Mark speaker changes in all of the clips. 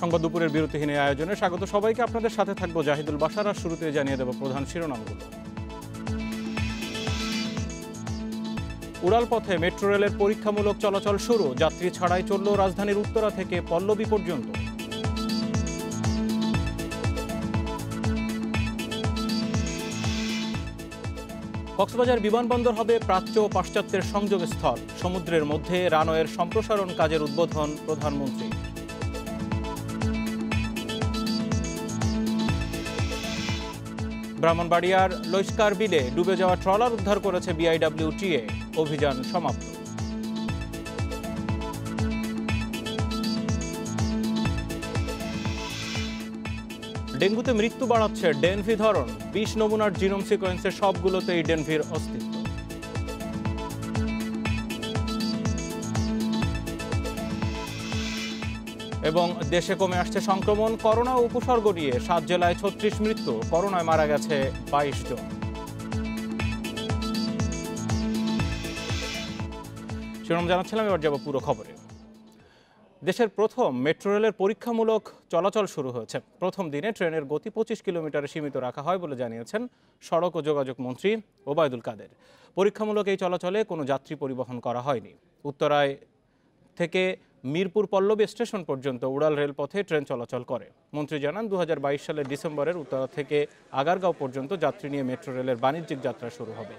Speaker 1: সংবাদ দুপুরের বিরতিহীন এই আয়োজনে স্বাগত সবাইকে। আপনাদের সাথে থাকবো জাহিদুল বাশার। আর শুরুতে জানিয়ে দেব প্রধান শিরোনামগুলো। উড়ালপথে মেট্রো রেলের পরীক্ষামূলক চলাচল শুরু। যাত্রী ছাড়াই চলল রাজধানীর উত্তরা থেকে পল্লবী পর্যন্ত। কক্সবাজার বিমানবন্দর হবে প্রাচ্য ও পাশ্চাত্যের সংযোগস্থল। সমুদ্রের মধ্যে রানওয়ের সম্প্রসারণ কাজের উদ্বোধন প্রধানমন্ত্রী। ব্রাহ্মণবাড়িয়ার লস্কার বিলে ডুবে যাওয়া ট্রলার উদ্ধার করেছে বিআইডব্লিউটিএ। অভিযান সমাপ্ত। ডেঙ্গুতে মৃত্যু বাড়াচ্ছে ডেনভি ধরন। 20 নমুনার জিনোম সিকোয়েন্সের সবগুলোতেই ডেনভির অস্তিত্ব। এবং দেশে কমে আসছে সংক্রমণ। করোনা উপসর্গ নিয়ে 7 জেলায় 36 মৃত্যু। করোনায় মারা গেছে 22 জন। শিরোনাম জানাচ্ছিলাম, এবার যাব পুরো খবরে। দেশের প্রথম মেট্রো রেলের পরীক্ষামূলক চলাচল শুরু হয়েছে। প্রথম দিনে ট্রেনের গতি 25 কিলোমিটারে সীমিত রাখা হয় বলে জানিয়েছেন সড়ক ও যোগাযোগ মন্ত্রী ওবায়দুল কাদের। পরীক্ষামূলক এই চলাচলে কোনো যাত্রী পরিবহন করা হয়নি। উত্তরায় থেকে মিরপুর পল্লবী স্টেশন পর্যন্ত উড়াল রেলপথে ট্রেন চলাচল করে। মন্ত্রী জানান, 2022 সালের ডিসেম্বরের উত্তরা থেকে আগারগাঁও পর্যন্ত যাত্রী নিয়ে মেট্রো রেলের বাণিজ্যিক যাত্রা শুরু হবে।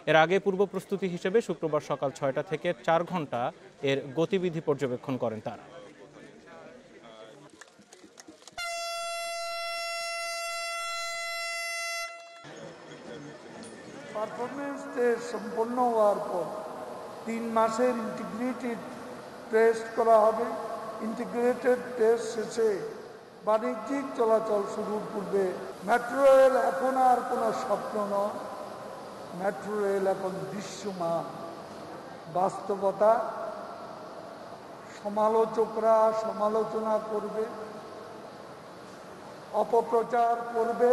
Speaker 1: এর আগে পূর্ব প্রস্তুতি হিসেবে শুক্রবার সকাল 6টা থেকে 4 ঘন্টা এর গতিবিধি পর্যবেক্ষণ করেন তারা।
Speaker 2: পারফরমেন্স টেস্ট সম্পন্ন হওয়ার পর 3 মাসের ইন্টিগ্রেটেড টেস্ট করা হবে। ইন্টিগ্রেটেড টেস্ট শেষে বাণিজ্যিক চলাচল শুরুর পূর্বে মেট্রো রেল এখন আর কোনো স্বপ্ন নয়, মেট্রো রেল এখন দৃশ্যমান বাস্তবতা। সমালোচকরা সমালোচনা করবে, অপপ্রচার করবে,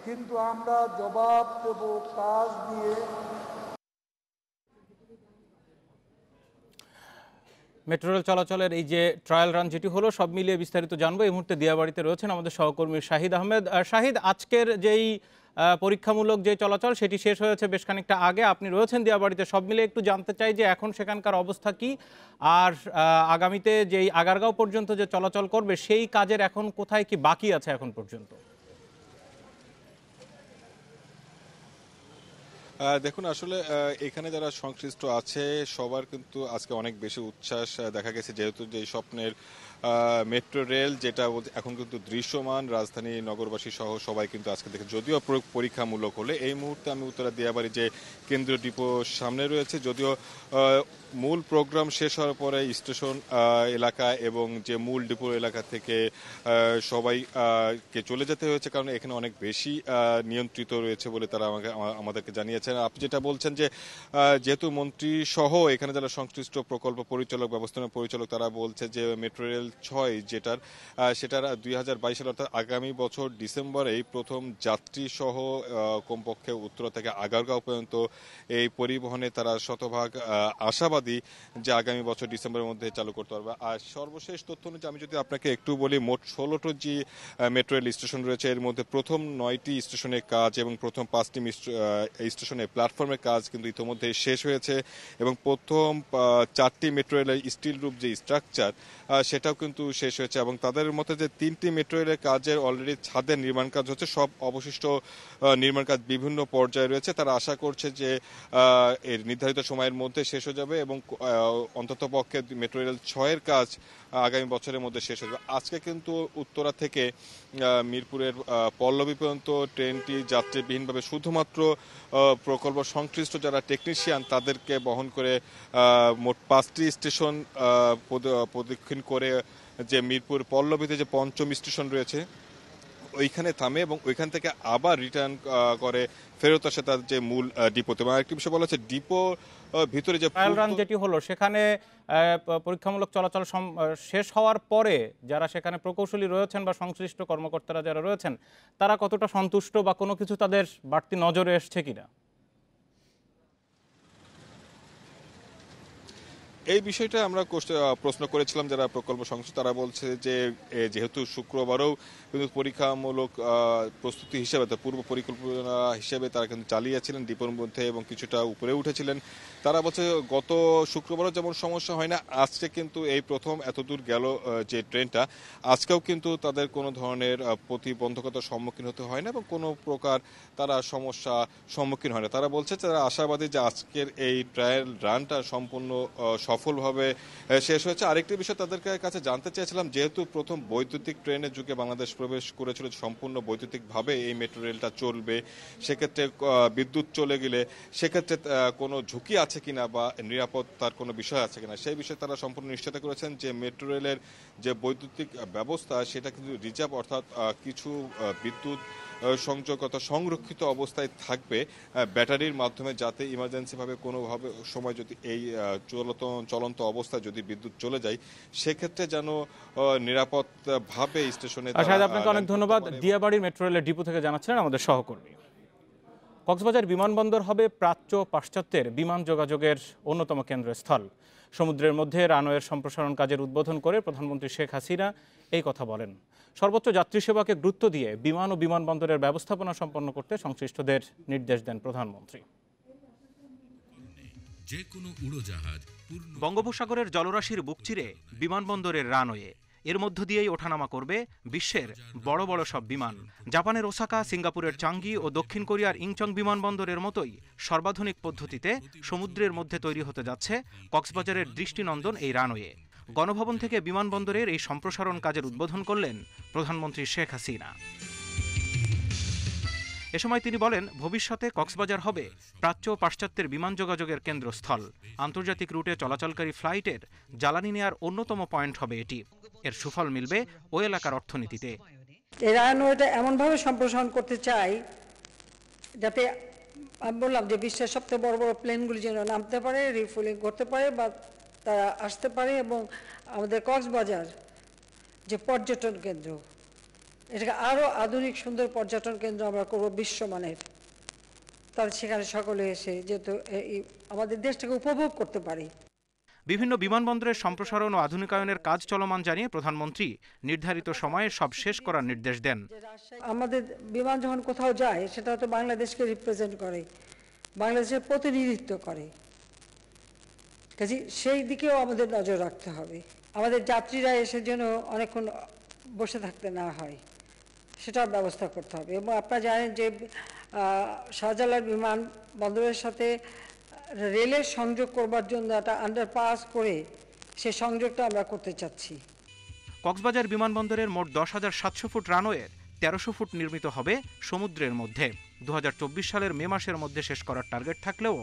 Speaker 2: কিন্তু আমরা জবাব দেব কাজ দিয়ে।
Speaker 1: মেট্রো রেল চলাচলের এই যে ট্রায়াল রান যেটি হলো, সব মিলিয়ে বিস্তারিত জানবো। এই মুহূর্তে দিয়াবাড়িতে রয়েছেন আমাদের সহকর্মী শাহিদ আহমেদ। শাহিদ, আজকের যেই পরীক্ষামূলক যে চলাচল সেটি শেষ হয়েছে বেশ খানিকটা আগে, আপনি রয়েছেন দিয়াবাড়িতে। সব মিলে একটু জানতে চাই যে এখন সেখানকার অবস্থা কি, আর আগামীতে যেই আগারগাঁও পর্যন্ত যে চলাচল করবে সেই কাজের এখন কোথায় কি বাকি আছে এখন পর্যন্ত?
Speaker 3: দেখুন, আসলে এখানে যারা সংশ্লিষ্ট আছে সবার কিন্তু আজকে অনেক বেশি উচ্ছ্বাস দেখা গেছে, যেহেতু যে স্বপ্নের মেট্রো রেল যেটা এখন কিন্তু দৃশ্যমান, রাজধানী নগরবাসী সহ সবাই কিন্তু আজকে দেখে, যদিও পরীক্ষামূলক হলে। এই মুহূর্তে আমি উত্তরা দিয়াবাড়ি যে কেন্দ্রীয় ডিপো সামনে রয়েছে, যদিও মূল প্রোগ্রাম শেষ হওয়ার পরে স্টেশন এলাকা এবং যে মূল ডিপো এলাকা থেকে সবাই কে চলে যেতে হয়েছে, কারণ এখানে অনেক বেশি নিয়ন্ত্রিত রয়েছে বলে তারা আমাদেরকে জানিয়েছেন। আপনি যেটা বলছেন যে যেহেতু মন্ত্রী সহ এখানে যারা সংশ্লিষ্ট প্রকল্প পরিচালক, ব্যবস্থাপনা পরিচালক, তারা বলছে যে মেট্রো রেল 6 সেটার 2022 সাল অর্থাৎ আগামী বছর ডিসেম্বরেই প্রথম যাত্রী সহ কমপক্ষে উত্তরা থেকে আগারগাঁও পর্যন্ত এই পরিবহনে তারা শতভাগ আশাবাদী যে আগামী বছর ডিসেম্বরের মধ্যে চালু করতে পারবে। আর সর্বশেষ তথ্য অনুযায়ী আমি যদি আপনাকে একটু বলি, মোট 16টি যে মেট্রো রেল স্টেশন রয়েছে, এর মধ্যে প্রথম 9টি স্টেশনের কাজ এবং প্রথম 5টি স্টেশনের প্ল্যাটফর্মের কাজ কিন্তু ইতিমধ্যে শেষ হয়েছে, এবং প্রথম 4টি মেট্রো রেলের স্টিল রূপ যে স্ট্রাকচার সেটাও কিন্তু শেষ হয়েছে। এবং তাদের মতে যে 3টি মেট্রো রেলের কাজের অলরেডি ছাদের নির্মাণ কাজ হচ্ছে, সব অবশিষ্ট নির্মাণ কাজ বিভিন্ন পর্যায়ে রয়েছে। তারা আশা করছে যে এর নির্ধারিত সময়ের মধ্যে শেষ হয়ে যাবে এবং অন্ততপক্ষে মেট্রো রেল 6-এর কাজ আগামী বছরের মধ্যে শেষ হয়ে যাবে। আজকে কিন্তু উত্তরা থেকে মিরপুরের পল্লবী পর্যন্ত ট্রেনটি যাত্রীবিহীনভাবে শুধুমাত্র প্রকল্প সংশ্লিষ্ট যারা টেকনিশিয়ান তাদেরকে বহন করে মোট 5টি স্টেশন প্রদক্ষিণ করে যে মিরপুর পল্লবীতে যে পঞ্চম স্টেশন রয়েছে ওইখানে থামে এবং ওইখান থেকে আবার রিটার্ন করে ফেরত আসে তার যে মূল ডিপোতে। এবং আরেকটি বিষয় বলা হচ্ছে, ডিপো ভিতরে যে
Speaker 1: ট্রায়াল রান যেটি হলো সেখানে পরীক্ষামূলক চলাচল শেষ হওয়ার পরে যারা সেখানে প্রকৌশলী রয়েছেন বা সংশ্লিষ্ট কর্মকর্তারা যারা রয়েছেন তারা কতটা সন্তুষ্ট বা কোনো কিছু তাদের বাড়তি নজরে এসছে কিনা?
Speaker 3: এই বিষয়টা আমরা প্রশ্ন করেছিলাম যারা প্রকল্প সংস্থা, তারা বলছে যে যেহেতু শুক্রবারও কিন্তু পরীক্ষামূলক প্রস্তুতি হিসেবে, পূর্ব পরিকল্পনা হিসেবে তারা কিন্তু চালিয়েছিলেন দ্বীপের মধ্যে এবং কিছুটা উপরে উঠেছিলেন। তারা বলছে গত শুক্রবারও যেমন সমস্যা হয় না, আজকে কিন্তু এই প্রথম এতদূর গেল যে ট্রেনটা, আজকেও কিন্তু তাদের কোনো ধরনের প্রতিবন্ধকতার সম্মুখীন হতে হয় না এবং কোনো প্রকার তারা সমস্যা সম্মুখীন হয় না। তারা বলছে তারা আশাবাদী যে আজকের এই ট্রায়াল রানটা সম্পূর্ণ সফলভাবে শেষ হয়েছে। আরেকটি বিষয় তাদের কাছে জানতে চেয়েছিলাম, যেহেতু প্রথম বৈদ্যুতিক ট্রেনের যুগে বাংলাদেশ প্রবেশ করেছিল, সম্পূর্ণ বৈদ্যুতিকভাবে এই মেট্রো রেলটা চলবে, সেক্ষেত্রে বিদ্যুৎ চলে গেলে সেক্ষেত্রে কোনো ঝুঁকি আছে কিনা বা নিরাপত্তার কোনো বিষয় আছে কিনা, সেই বিষয়ে তারা সম্পূর্ণ নিশ্চিত করেছেন যে মেট্রো রেলের যে বৈদ্যুতিক ব্যবস্থা সেটা কিন্তু রিজার্ভ, অর্থাৎ কিছু বিদ্যুৎ সংযোগতা সংরক্ষিত অবস্থায় থাকবে ব্যাটারির মাধ্যমে, যাতে ইমার্জেন্সিভাবে কোনোভাবে সময় যদি এই চলন্ত অবস্থায় যদি বিদ্যুৎ চলে যায় সেক্ষেত্রে যেন নিরাপদভাবে স্টেশনে।
Speaker 1: আপনাকে অনেক ধন্যবাদ। দিয়াবাড়ির মেট্রো রেলের ডিপো থেকে জানাচ্ছিলেন আমাদের সহকর্মী। কক্সবাজার বিমানবন্দর হবে প্রাচ্য পাশ্চাত্যের বিমান যোগাযোগের অন্যতম কেন্দ্রস্থল। সমুদ্রের মধ্যে রানওয়ের সম্প্রসারণ কাজের উদ্বোধন করে প্রধানমন্ত্রী শেখ হাসিনা এই কথা বলেন। সর্বোচ্চ যাত্রী সেবাকে গুরুত্ব দিয়ে বিমান ও বিমানবন্দরের ব্যবস্থাপনা সম্পন্ন করতে সংশ্লিষ্টদের নির্দেশ দেন প্রধানমন্ত্রী। বঙ্গোপসাগরের জলরাশির বুক চিরে বিমানবন্দরের রানওয়ে, এর মধ্য দিয়েই ওঠানামা করবে বিশ্বের বড় বড় সব বিমান। জাপানের ওসাকা, সিঙ্গাপুরের চাঙ্গি ও দক্ষিণ কোরিয়ার ইংচং বিমানবন্দরের মতোই সর্বাধুনিক পদ্ধতিতে সমুদ্রের মধ্যে তৈরি হতে যাচ্ছে কক্সবাজারের দৃষ্টিনন্দন এই রানওয়ে। গণভবন থেকে বিমানবন্দরের এই সম্প্রসারণ কাজের উদ্বোধন করলেন প্রধানমন্ত্রী শেখ হাসিনা। এ সময় তিনি বলেন, ভবিষ্যতে কক্সবাজার হবে প্রাচ্য ও পাশ্চাত্যের বিমান যোগাযোগের কেন্দ্রস্থল। আন্তর্জাতিক রুটে চলাচলকারী ফ্লাইটের জ্বালানি নেয়ার অন্যতম পয়েন্ট হবে এটি। এর সুফল মিলবে ওই এলাকার অর্থনীতিতে।
Speaker 4: এই রানওয়েটা এমনভাবে সম্প্রসারণ করতে চাই যাতে, আমি বললাম যে বিশ্বের সবচেয়ে বড় বড় প্লেনগুলি যেন নামতে পারে, রিফুয়েলিং করতে পারে বা তারা আসতে পারে, এবং আমাদের কক্সবাজার যে পর্যটন কেন্দ্র, এটাকে আরও আধুনিক সুন্দর পর্যটন কেন্দ্র আমরা করবো বিশ্বমানের, তাহলে সেখানে সকলে এসে যেহেতু আমাদের দেশটাকে উপভোগ করতে পারে।
Speaker 1: বিভিন্ন বিমানবন্দরের সম্প্রসারণ ও আধুনিকায়নের কাজ চলমান জানিয়ে প্রধানমন্ত্রী নির্ধারিত সময়ে সব শেষ করার নির্দেশ দেন।
Speaker 4: আমাদের বিমান যখন কোথাও যায় সেটা হয়তো বাংলাদেশকে রিপ্রেজেন্ট করে, বাংলাদেশের প্রতিনিধিত্ব করে, কাজে সেই দিকেও আমাদের নজর রাখতে হবে। আমাদের যাত্রীরা এসে যেন অনেকক্ষণ বসে থাকতে না হয় সেটার ব্যবস্থা করতে হবে। এবং আপনারা জানেন যে শাহজালাল বিমান বন্দরের সাথে রেলের সংযোগ করবার জন্য একটা আন্ডারপাস করে সে সংযোগটা আমরা করতে চাচ্ছি।
Speaker 1: কক্সবাজার বিমানবন্দরের মোট 10,700 ফুট রানওয়ের 1300 ফুট নির্মিত হবে সমুদ্রের মধ্যে। 2024 সালের মে মাসের মধ্যে শেষ করার টার্গেট থাকলেও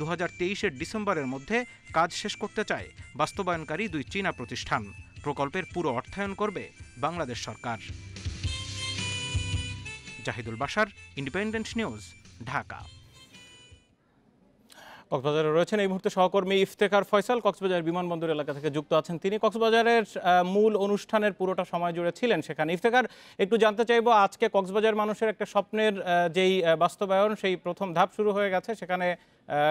Speaker 1: 2023-এর ডিসেম্বরের মধ্যে কাজ শেষ করতে চায় বাস্তবায়নকারী দুই চীনা প্রতিষ্ঠান। প্রকল্পের পুরো অর্থায়ন করবে বাংলাদেশ সরকার। Zahidul Bashar, independent news, Dhaka. কক্সবাজারে রয়েছেন এই মুহূর্তে সহকর্মী ইফতেখার ফয়সাল, কক্সবাজার বিমানবন্দর এলাকা থেকে যুক্ত আছেন তিনি। কক্সবাজারের মূল অনুষ্ঠানের পুরোটা সময় জুড়ে ছিলেন সেখানে। ইফতেখার, একটু জানতে চাইবো, আজকে কক্সবাজার মানুষের একটা স্বপ্নের যেই বাস্তবায়ন, সেই প্রথম ধাপ শুরু হয়ে গেছে, সেখানে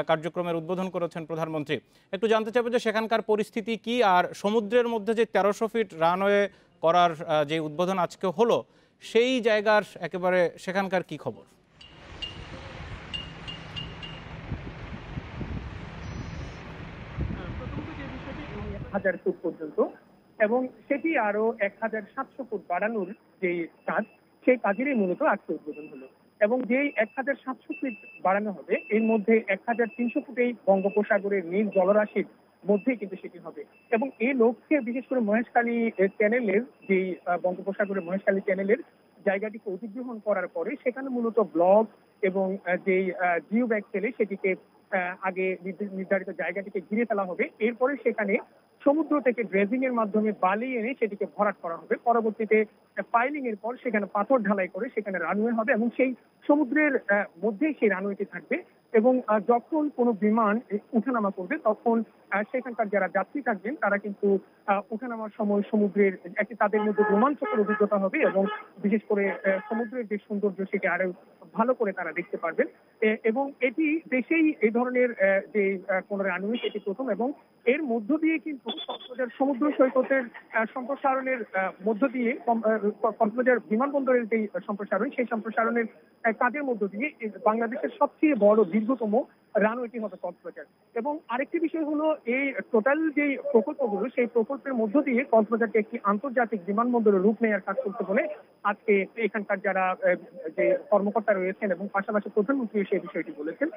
Speaker 1: কার্যক্রমের উদ্বোধন করেছেন প্রধানমন্ত্রী। একটু জানতে চাইবো যে সেখানকার পরিস্থিতি কি, আর সমুদ্রের মধ্যে যে 1300 ফিট রানওয়ে করার যে উদ্বোধন আজকে হলো সেই জায়গার একেবারে সেখানকার কি খবর?
Speaker 5: 1000 ফুট পর্যন্ত, এবং সেটি আরো 1700 ফুট বাড়ানোর যে কাজ, সেই কাজেরই মূলত আজকে উদ্বোধন হলো। এবং যেই 1700 ফুট বাড়ানো হবে এর মধ্যে 1300 ফুটেই বঙ্গোপসাগরের নীল জলরাশির মধ্যেই কিন্তু সেটি হবে। এবং এই লক্ষ্যে বিশেষ করে মহেশখালী চ্যানেলের যে বঙ্গোপসাগরের মহেশখালী চ্যানেলের জায়গাটিকে অধিগ্রহণ করার পরে সেখানে মূলত ব্লক এবং যেই জিও ব্যাগ ছেলে সেটিকে আগে নির্ধারিত জায়গাটিকে ঘিরে ফেলা হবে। এরপরে সেখানে সমুদ্র থেকে ড্রেজিং এর মাধ্যমে বালি এনে সেটিকে ভরাট করা হবে। পরবর্তীতে পাইলিং এর পর সেখানে পাথর ঢালাই করে সেখানে রানওয়ে হবে এবং সেই সমুদ্রের মধ্যেই সেই রানওয়েটি থাকবে। এবং যখন কোনো বিমান উঠানামা করবে তখন সেখানকার যারা যাত্রী থাকবেন তারা কিন্তু ওঠানামার সময় সমুদ্রের একটি তাদের মধ্যে রোমাঞ্চকর অভিজ্ঞতা হবে এবং বিশেষ করে সমুদ্রের যে সৌন্দর্য সেটা আরো ভালো করে তারা দেখতে পারবেন। এবং এটি দেশেই এই ধরনের যে কোনোর আনুষ্ঠানিক এটি প্রথম, এবং এর মধ্য দিয়ে কিন্তু কক্সবাজার সমুদ্র সৈকতের সম্প্রসারণের মধ্য দিয়ে কক্সবাজার বিমানবন্দরের যে সম্প্রসারণ, সেই সম্প্রসারণের কাজের মধ্য দিয়ে বাংলাদেশের সবচেয়ে বড় দীর্ঘতম রানওয়েটি হবে কক্সবাজার। এবং আরেকটি বিষয় হলো এই টোটাল যে প্রকল্পগুলো, সেই প্রকল্পের মধ্য দিয়ে কক্সবাজারকে একটি আন্তর্জাতিক বিমানবন্দরের রূপ নেওয়ার কাজ করতে বলে আজকে এখানকার যারা যে কর্মকর্তা রয়েছেন এবং পাশাপাশি প্রধানমন্ত্রী সেই বিষয়টি বলেছেন।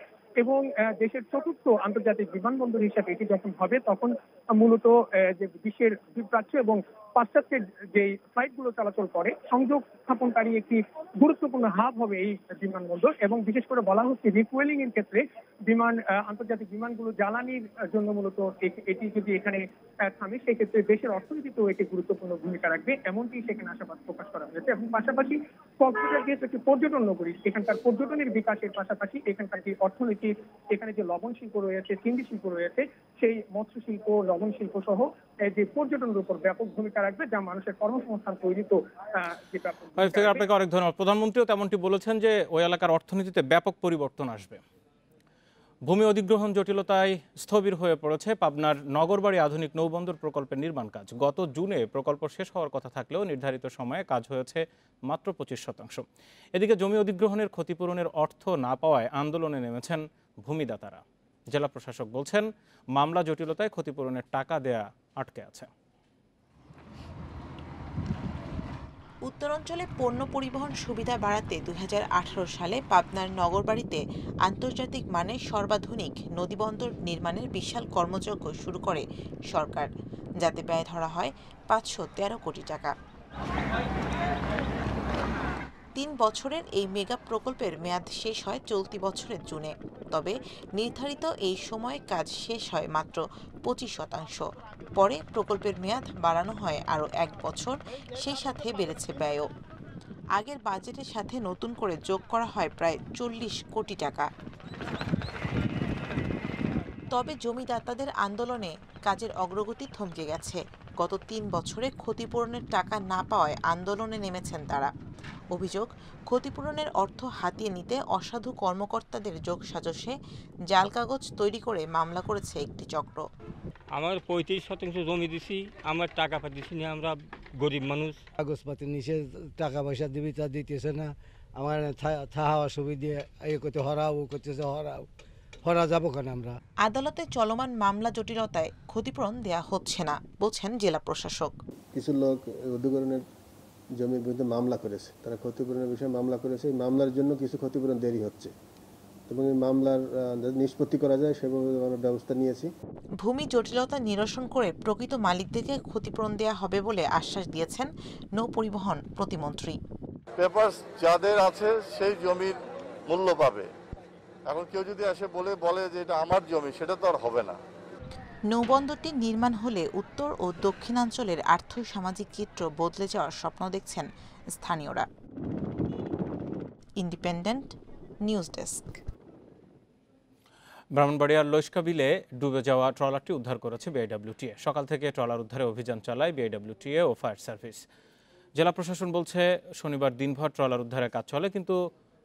Speaker 5: এবং দেশের চতুর্থ আন্তর্জাতিক বিমানবন্দর হিসাবে এটি যখন হবে তখন মূলত যে বিশ্বের প্রাচ্য এবং পাশ্চাত্যের যে ফ্লাইটগুলো চলাচল করে সংযোগ স্থাপনকারী একটি গুরুত্বপূর্ণ হাব হবে এই বিমানবন্দর। এবং বিশেষ করে বলা হচ্ছে রিফুয়েলিং এর ক্ষেত্রে আন্তর্জাতিক বিমানগুলো জ্বালানির জন্য মূলত এটি যদি এখানে থামে সেক্ষেত্রে দেশের অর্থনীতিতেও একটি গুরুত্বপূর্ণ ভূমিকা রাখবে, এমনটি সেখানে আশাবাদ প্রকাশ করা হয়েছে। এবং পাশাপাশি কক্সবাজার যেহেতু একটি পর্যটন নগরী, এখানকার পর্যটনের বিকাশের পাশাপাশি এখানকার যে অর্থনীতি, এখানে যে লবণ শিল্প রয়েছে, চিংড়ি শিল্প রয়েছে, সেই মৎস্য শিল্প, লবণ শিল্প সহ যে পর্যটনের উপর ব্যাপক ভূমিকা রাখবে, যা মানুষের কর্মসংস্থান তৈরিতে যেটা।
Speaker 1: আপনাকে অনেক ধন্যবাদ। প্রধানমন্ত্রীও তেমনটি বলেছেন যে ওই এলাকার অর্থনীতিতে ব্যাপক পরিবর্তন আসবে। ভূমি অধিগ্রহণ জটিলতায় স্থবির হয়ে পড়েছে পাবনার নগরবাড়ি আধুনিক নৌবন্দর প্রকল্পের নির্মাণ কাজ। গত জুনে প্রকল্প শেষ হওয়ার কথা থাকলেও নির্ধারিত সময়ে কাজ হয়েছে মাত্র 25%। এদিকে জমি অধিগ্রহণের ক্ষতিপূরণের অর্থ না পাওয়ায় আন্দোলনে নেমেছেন ভূমিদাতারা। জেলা প্রশাসক বলছেন, মামলা জটিলতায় ক্ষতিপূরণের টাকা দেয়া আটকে আছে।
Speaker 6: উত্তরাঞ্চলে পণ্য পরিবহন সুবিধা বাড়াতে 2018 সালে পাবনার নগরবাড়িতে আন্তর্জাতিক মানের সর্বাধুনিক নদীবন্দর নির্মাণের বিশাল কর্মযজ্ঞ শুরু করে সরকার, যাতে ব্যয় ধরা হয় 513 কোটি টাকা। 3 বছরের এই মেগা প্রকল্পের মেয়াদ শেষ হয় চলতি বছরের জুনে। তবে নির্ধারিত এই সময়ে কাজ শেষ হয় মাত্র 25%। পরে প্রকল্পের মেয়াদ বাড়ানো হয় আরও 1 বছর, সেই সাথে বেড়েছে ব্যয়ও। আগের বাজেটের সাথে নতুন করে যোগ করা হয় প্রায় 40 কোটি টাকা। তবে জমিদাতাদের আন্দোলনে কাজের অগ্রগতি থমকে গেছে। গত 3 বছরে ক্ষতিপূরণের টাকা না পাওয়ায় আন্দোলনে নেমেছেন তারা। অভিযোগ, ক্ষতিপূরণের অর্থ হাতিয়ে নিতে অসাধু কর্মকর্তাদের যোগসাজশে জাল কাগজ তৈরি করে মামলা করেছে একটি চক্র।
Speaker 7: আমার 35% জমি দিছি, আমার টাকা পাচ্ছি না, আমরা গরিব মানুষ।
Speaker 8: কাগজপাতি নিচে টাকা পয়সা দিবি তা দিতেছে না, আমার থাহা অসুবিধে এ করতে হরাও ও করতেছে হরা যাবো কেন আমরা।
Speaker 6: আদালতে চলমান মামলা জটিলতায় ক্ষতিপূরণ দেয়া হচ্ছে না বলছেন জেলা প্রশাসক।
Speaker 9: কিছু লোক অধিগ্রহণের জমির বিরুদ্ধে মামলা করেছে, তারা ক্ষতিপূরণের বিষয়ে মামলা করেছে। এই মামলার জন্য কিছু ক্ষতিপূরণ দেরি হচ্ছে এবং এই মামলার নিষ্পত্তি করা যায় সেভাবে আমরা ব্যবস্থা নিয়েছি।
Speaker 6: ভূমি জটিলতা নিরসন করে প্রকৃত মালিকদেরকে ক্ষতিপূরণ দেওয়া হবে বলে আশ্বাস দিয়েছেন নৌ পরিবহন প্রতিমন্ত্রী।
Speaker 10: পেপারস যাদের আছে সেই জমির মূল্য পাবে। এখন কেউ যদি এসে বলে যে এটা আমার জমি, সেটা তো আর হবে না।
Speaker 6: নৌবন্দরটি নির্মাণ হলে উত্তর ও দক্ষিণাঞ্চলের আর্থ সামাজিক চিত্র বদলে যাওয়ার স্বপ্ন দেখছেন স্থানীয়রা। Independent news desk.
Speaker 1: ব্রাহ্মণবাড়িয়ার লস্কা বিলে ডুবে যাওয়া ট্রলারটি উদ্ধার করেছে বিআইডব্লিউটিএ। সকাল থেকে ট্রলার উদ্ধারে অভিযান চালায় বিআইডব্লিউটিএ ও ফায়ার সার্ভিস। জেলা প্রশাসন বলছে, শনিবার দিনভর ট্রলার উদ্ধারের কাজ চলে, কিন্তু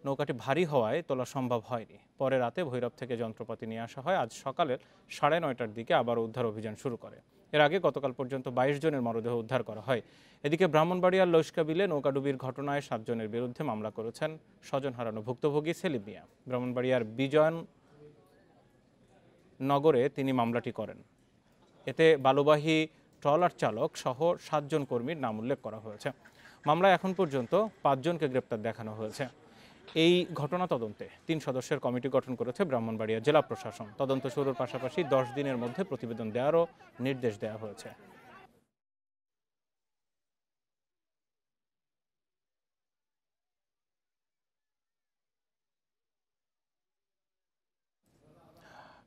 Speaker 1: নৌকাটি ভারী হওয়ায় তোলা সম্ভব হয়নি। পরে রাতে ভৈরব থেকে যন্ত্রপাতি নিয়ে আসা হয়। আজ সকালের 9:30টার দিকে আবার উদ্ধার অভিযান শুরু করে। এর আগে গতকাল পর্যন্ত 22 জনের মরদেহ উদ্ধার করা হয়। এদিকে ব্রাহ্মণবাড়িয়ার লস্কা বিলে নৌকাডুবির ঘটনায় 7 জনের বিরুদ্ধে মামলা করেছেন স্বজন হারানো ভুক্তভোগী সেলিম মিয়া। ব্রাহ্মণবাড়িয়ার বিজয়ন নগরে তিনি মামলাটি করেন। এতে বালুবাহী ট্রলার চালক সহ 7 জন কর্মীর নাম উল্লেখ করা হয়েছে। মামলায় এখন পর্যন্ত 5 জনকে গ্রেপ্তার দেখানো হয়েছে। এই ঘটনা তদন্তে 3 সদস্যের কমিটি গঠন করেছে ব্রাহ্মণবাড়িয়া জেলা প্রশাসন। তদন্ত শুরুর পাশাপাশি 10 দিনের মধ্যে প্রতিবেদন দেওয়ারও নির্দেশ দেওয়া হয়েছে।